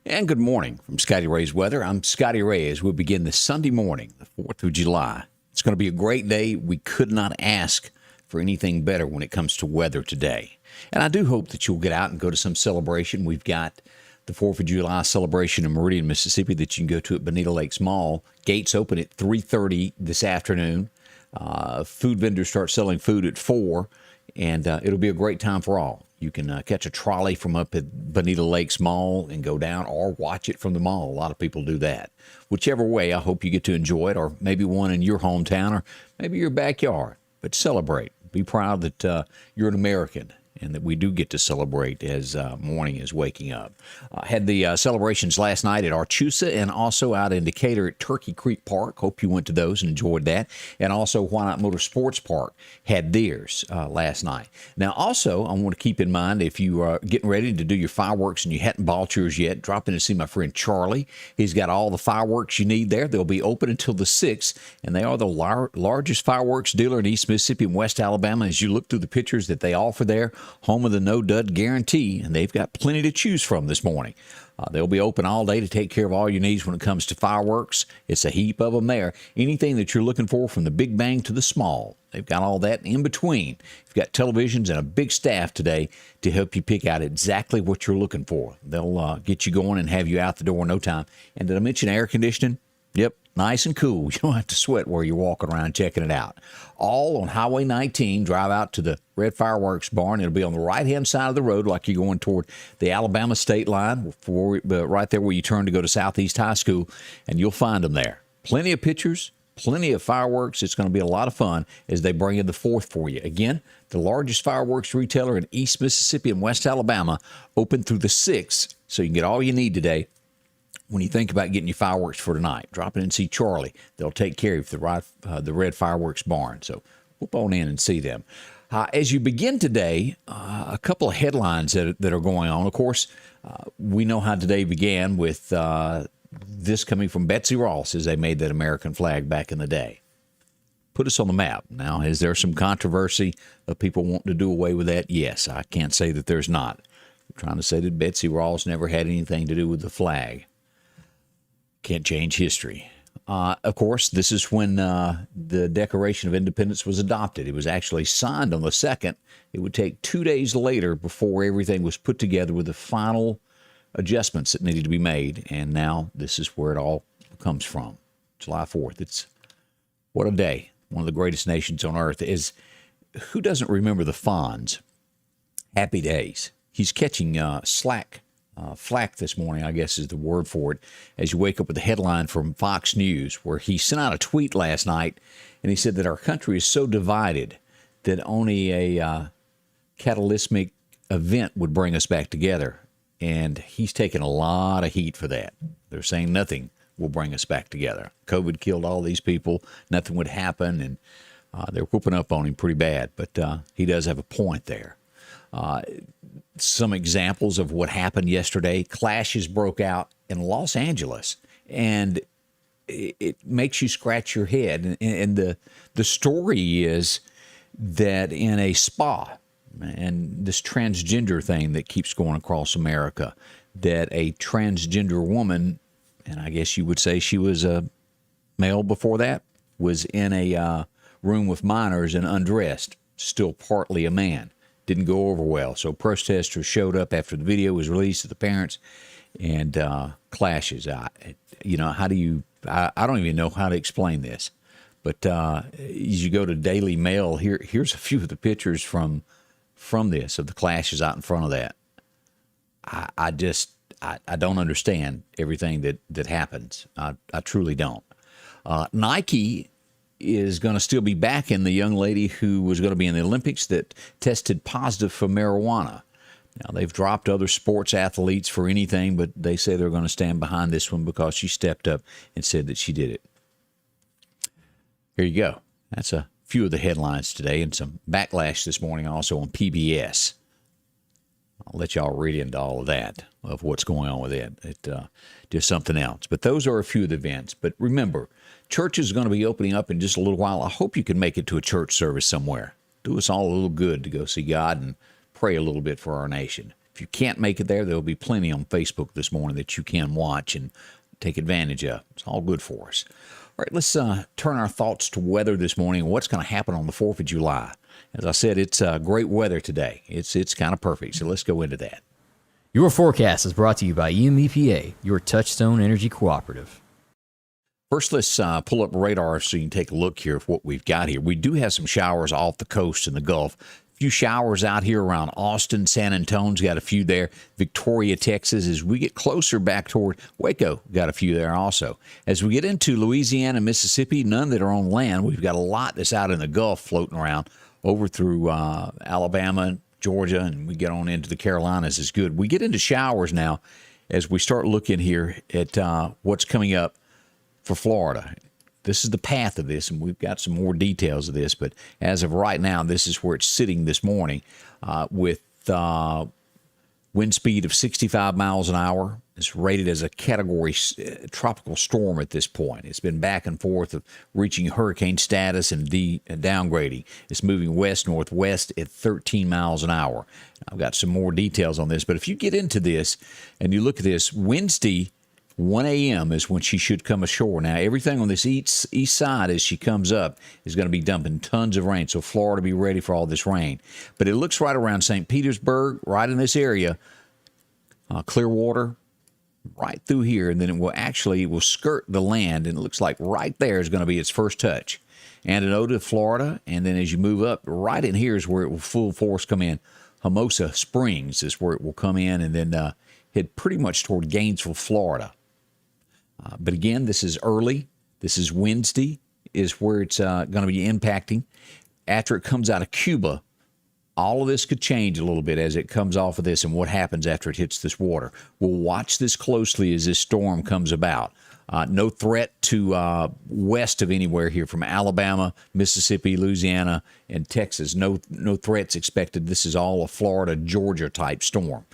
And good morning from Scotty Ray's Weather. I'm Scotty Ray as we begin this Sunday morning, the 4th of July. It's going to be a great day. We could not ask for anything better when it comes to weather today. And I do hope that you'll get out and go to some celebration. We've got the 4th of July celebration in Meridian, Mississippi that you can go to at Bonita Lakes Mall. Gates open at 3:30 this afternoon. Food vendors start selling food at 4, and it'll be a great time for all. You can catch a trolley from up at Bonita Lakes Mall and go down, or watch it from the mall. A lot of people do that. Whichever way, I hope you get to enjoy it, or maybe one in your hometown, or maybe your backyard. But celebrate. Be proud that you're an American and that we do get to celebrate as morning is waking up. Had the celebrations last night at Archusa and also out in Decatur at Turkey Creek Park. Hope you went to those and enjoyed that. And also Why Not Motorsports Park had theirs last night. Now, also, I want to keep in mind, if you are getting ready to do your fireworks and you hadn't bought yours yet, drop in to see my friend Charlie. He's got all the fireworks you need there. They'll be open until the 6th, and they are the largest fireworks dealer in East Mississippi and West Alabama. As you look through the pictures that they offer there, home of the no-dud guarantee, and they've got plenty to choose from this morning. They'll be open all day to take care of all your needs when it comes to fireworks. It's a heap of them there. Anything that you're looking for, from the big bang to the small, they've got all that in between. You've got televisions and a big staff today to help you pick out exactly what you're looking for. They'll get you going and have you out the door in no time. And did I mention air conditioning? Yep, nice and cool. You don't have to sweat where you're walking around checking it out. All on Highway 19. Drive out to the Red Fireworks Barn. It'll be on the right-hand side of the road like you're going toward the Alabama state line, right there where you turn to go to Southeast High School, and you'll find them there. Plenty of pictures, plenty of fireworks. It's going to be a lot of fun as they bring in the 4th for you. Again, the largest fireworks retailer in East Mississippi and West Alabama, open through the 6th, so you can get all you need today. When you think about getting your fireworks for tonight, drop in and see Charlie. They'll take care of the Red Fireworks Barn. So whoop on in and see them. As you begin today, a couple of headlines that are going on. Of course, we know how today began with this coming from Betsy Ross as they made that American flag back in the day. Put us on the map. Now, is there some controversy of people wanting to do away with that? Yes, I can't say that there's not. I'm trying to say that Betsy Ross never had anything to do with the flag. Can't change history. Of course, this is when the Declaration of Independence was adopted. It was actually signed on the 2nd. It would take 2 days later before everything was put together with the final adjustments that needed to be made. And now this is where it all comes from. July 4th. What a day. One of the greatest nations on earth. Who doesn't remember the Fonz? Happy days. He's catching flack this morning, I guess is the word for it, as you wake up with the headline from Fox News, where he sent out a tweet last night, and he said that our country is so divided that only a cataclysmic event would bring us back together. And he's taking a lot of heat for that. They're saying nothing will bring us back together. COVID killed all these people. Nothing would happen, and they're whooping up on him pretty bad. But he does have a point there. Some examples of what happened yesterday. Clashes broke out in Los Angeles, and it makes you scratch your head. And the story is that in a spa, and this transgender thing that keeps going across America, that a transgender woman, and I guess you would say she was a male before that, was in a room with minors and undressed, still partly a man. Didn't go over well. So protesters showed up after the video was released to the parents, and clashes. I don't even know how to explain this. But as you go to Daily Mail, here's a few of the pictures from this, of the clashes out in front of that. I don't understand everything that happens. I truly don't. Nike is going to still be backing the young lady who was going to be in the Olympics that tested positive for marijuana. Now, they've dropped other sports athletes for anything, but they say they're going to stand behind this one because she stepped up and said that she did it. Here you go. That's a few of the headlines today, and some backlash this morning also on PBS. I'll let y'all read into all of that, of what's going on with it. It's just something else. But those are a few of the events. But remember, church is going to be opening up in just a little while. I hope you can make it to a church service somewhere. Do us all a little good to go see God and pray a little bit for our nation. If you can't make it there, there'll be plenty on Facebook this morning that you can watch and take advantage of. It's all good for us. All right, let's turn our thoughts to weather this morning and what's going to happen on the 4th of July. As I said, it's great weather today. It's kind of perfect, so let's go into that. Your forecast is brought to you by EMEPA, your Touchstone Energy Cooperative. First, let's pull up radar so you can take a look here of what we've got here. We do have some showers off the coast in the Gulf. A few showers out here around Austin, San Antonio's got a few there. Victoria, Texas, as we get closer back toward Waco, got a few there also. As we get into Louisiana, Mississippi, none that are on land. We've got a lot that's out in the Gulf floating around over through Alabama, Georgia, and we get on into the Carolinas is good. We get into showers now as we start looking here at what's coming up for Florida. This is the path of this, and we've got some more details of this, but as of right now, this is where it's sitting this morning with wind speed of 65 miles an hour. It's rated as a category tropical storm at this point. It's been back and forth of reaching hurricane status and downgrading. It's moving west-northwest at 13 miles an hour. I've got some more details on this, but if you get into this and you look at this, Wednesday, 1 a.m. is when she should come ashore. Now, everything on this east side as she comes up is going to be dumping tons of rain, so Florida be ready for all this rain. But it looks right around St. Petersburg, right in this area, Clearwater, right through here, and then it will skirt the land, and it looks like right there is going to be its first touch. Antidote, Florida, and then as you move up, right in here is where it will full force come in. Hermosa Springs is where it will come in, and then head pretty much toward Gainesville, Florida. But again, this is early. This is Wednesday is where it's going to be impacting. After it comes out of Cuba, all of this could change a little bit as it comes off of this and what happens after it hits this water. We'll watch this closely as this storm comes about. No threat to west of anywhere here from Alabama, Mississippi, Louisiana, and Texas. No threats expected. This is all a Florida, Georgia type storm.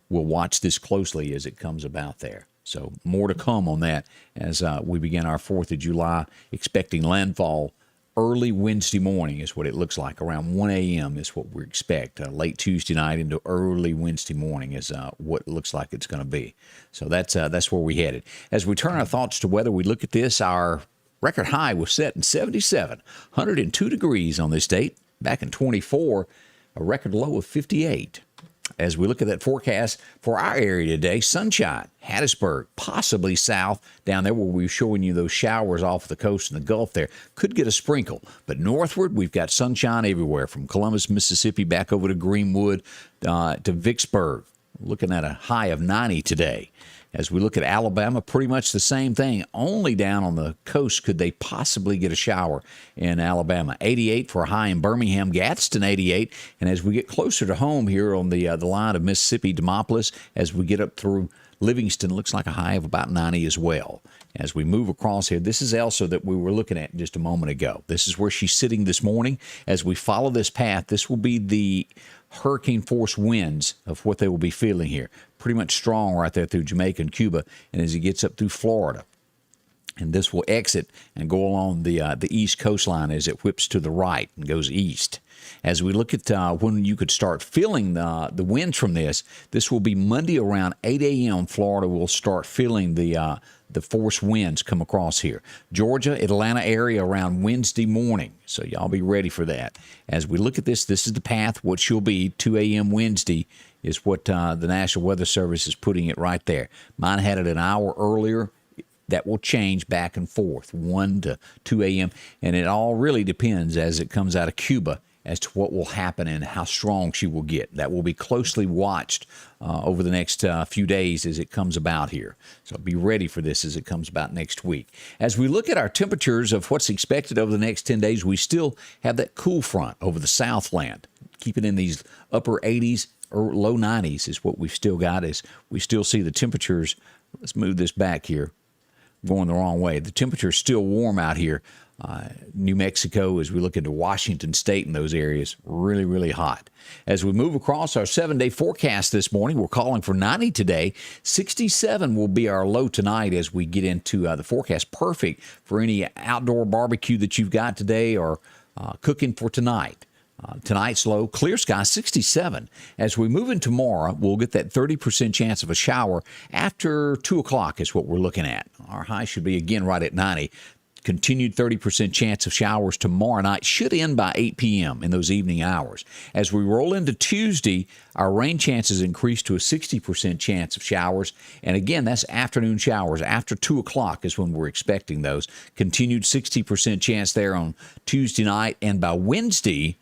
We'll watch this closely as it comes about there. So more to come on that as we begin our 4th of July, expecting landfall early Wednesday morning is what it looks like. Around 1 a.m. is what we expect. Late Tuesday night into early Wednesday morning is what it looks like it's going to be. So that's where we headed. As we turn our thoughts to weather, we look at this. Our record high was set in 77, 102 degrees on this date. Back in 24, a record low of 58. As we look at that forecast for our area today, sunshine, Hattiesburg, possibly south down there where we were showing you those showers off the coast in the Gulf there. Could get a sprinkle. But northward, we've got sunshine everywhere from Columbus, Mississippi, back over to Greenwood to Vicksburg. Looking at a high of 90 today. As we look at Alabama, pretty much the same thing. Only down on the coast could they possibly get a shower in Alabama. 88 for a high in Birmingham, Gadsden 88. And as we get closer to home here on the line of Mississippi, Demopolis, as we get up through Livingston, looks like a high of about 90 as well. As we move across here, this is Elsa that we were looking at just a moment ago. This is where she's sitting this morning. As we follow this path, this will be the hurricane force winds of what they will be feeling here. Pretty much strong right there through Jamaica and Cuba, and as it gets up through Florida. And this will exit and go along the east coastline as it whips to the right and goes east. As we look at when you could start feeling the winds from this will be Monday around 8 a.m. Florida will start feeling the force winds come across here. Georgia, Atlanta area around Wednesday morning. So y'all be ready for that. As we look at this is the path. What she'll be 2 a.m. Wednesday is what the National Weather Service is putting it right there. Mine had it an hour earlier. That will change back and forth, 1 to 2 a.m. And it all really depends as it comes out of Cuba as to what will happen and how strong she will get. That will be closely watched over the next few days as it comes about here. So be ready for this as it comes about next week. As we look at our temperatures of what's expected over the next 10 days, we still have that cool front over the Southland. Keep it in these upper 80s or low 90s is what we've still got. Is we still see the temperatures. Let's move this back here. Going the wrong way. The temperature is still warm out here. New Mexico, as we look into Washington State and those areas, really, really hot. As we move across our 7-day forecast this morning, we're calling for 90 today. 67 will be our low tonight as we get into the forecast. Perfect for any outdoor barbecue that you've got today or cooking for tonight. Tonight's low, clear sky, 67. As we move in tomorrow, we'll get that 30% chance of a shower after 2 o'clock is what we're looking at. Our high should be, again, right at 90. Continued 30% chance of showers tomorrow night, should end by 8 p.m. in those evening hours. As we roll into Tuesday, our rain chances increase to a 60% chance of showers. And again, that's afternoon showers. After 2 o'clock is when we're expecting those. Continued 60% chance there on Tuesday night. And by Wednesday,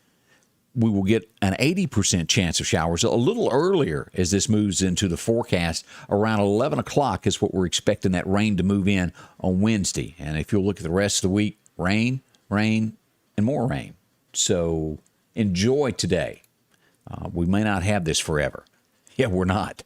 we will get an 80% chance of showers a little earlier as this moves into the forecast. Around 11 o'clock is what we're expecting that rain to move in on Wednesday. And if you'll look at the rest of the week, rain, rain, and more rain. So enjoy today. We may not have this forever. Yeah, we're not.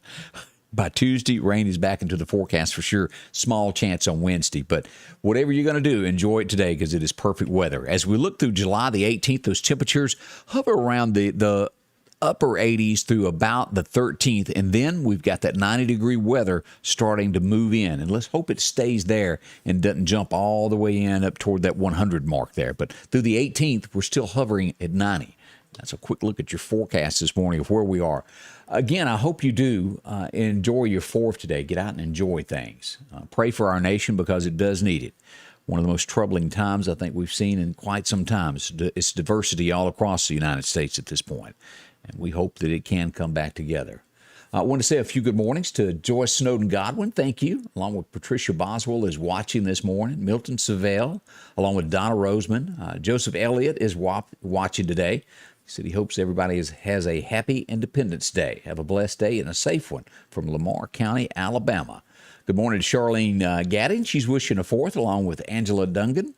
By Tuesday, rain is back into the forecast for sure. Small chance on Wednesday. But whatever you're going to do, enjoy it today because it is perfect weather. As we look through July the 18th, those temperatures hover around the upper 80s through about the 13th. And then we've got that 90-degree weather starting to move in. And let's hope it stays there and doesn't jump all the way in up toward that 100 mark there. But through the 18th, we're still hovering at 90. That's a quick look at your forecast this morning of where we are. Again, I hope you do enjoy your 4th today. Get out and enjoy things. Pray for our nation because it does need it. One of the most troubling times I think we've seen in quite some time. It's diversity all across the United States at this point, and we hope that it can come back together. I want to say a few good mornings to Joyce Snowden Godwin. Thank you. Along with Patricia Boswell is watching this morning. Milton Savell, along with Donna Roseman. Joseph Elliott is watching today. He said he hopes everybody has a happy Independence Day. Have a blessed day and a safe one from Lamar County, Alabama. Good morning to Charlene Gadding. She's wishing a 4th along with Angela Dungan.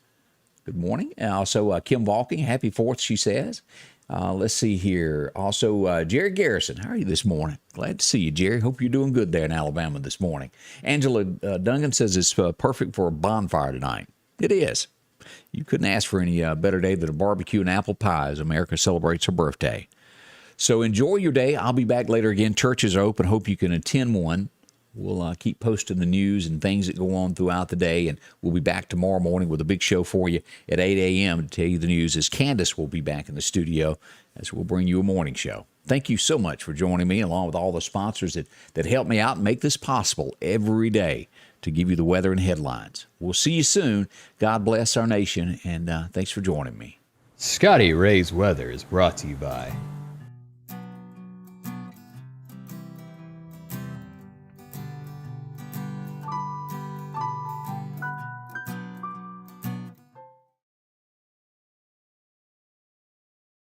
Good morning. And also Kim Valking. Happy 4th, she says. Let's see here. Also, Jerry Garrison. How are you this morning? Glad to see you, Jerry. Hope you're doing good there in Alabama this morning. Angela Dungan says it's perfect for a bonfire tonight. It is. You couldn't ask for any better day than a barbecue and apple pie as America celebrates her birthday. So enjoy your day. I'll be back later again. Churches are open. Hope you can attend one. We'll keep posting the news and things that go on throughout the day, and we'll be back tomorrow morning with a big show for you at 8 a.m. to tell you the news as Candace will be back in the studio as we'll bring you a morning show. Thank you so much for joining me, along with all the sponsors that help me out and make this possible every day to give you the weather and headlines. We'll see you soon. God bless our nation, and thanks for joining me. Scotty Ray's Weather is brought to you by